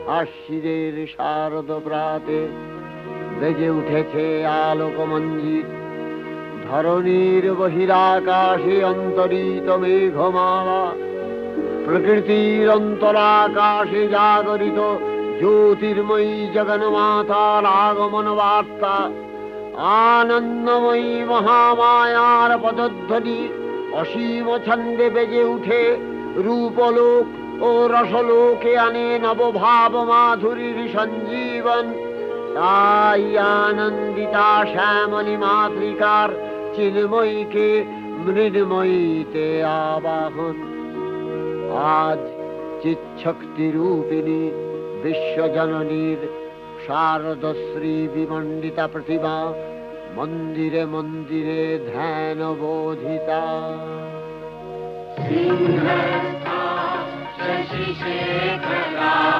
আশ্বিনের শারদ প্রাতে বেজে উঠেছে আলোক মঞ্জিত। ধরণীর বহিরাকাশে অন্তরিত মেঘমালা, প্রকৃতির অন্তরাকাশে জাগরিত জ্যোতির্ময়ী জগন্মাতার আগমন বার্তা। আনন্দময়ী মহামায়ার পদধ্বনি অসীম ছন্দে বেজে উঠে রূপলোক ও রসলোকে আনে নবভাব মাধুরীর সঞ্জীবন। তাই আনন্দিতা শ্যামলী মাতৃকার চিন্ময়ীকে মৃন্ময়ীতে আবাহন। আজ চিৎশক্তি রূপিণী বিশ্বজননীর শারদশ্রী বিমণ্ডিতা প্রতিমা মন্দিরে মন্দিরে ধ্যান বোধিতা।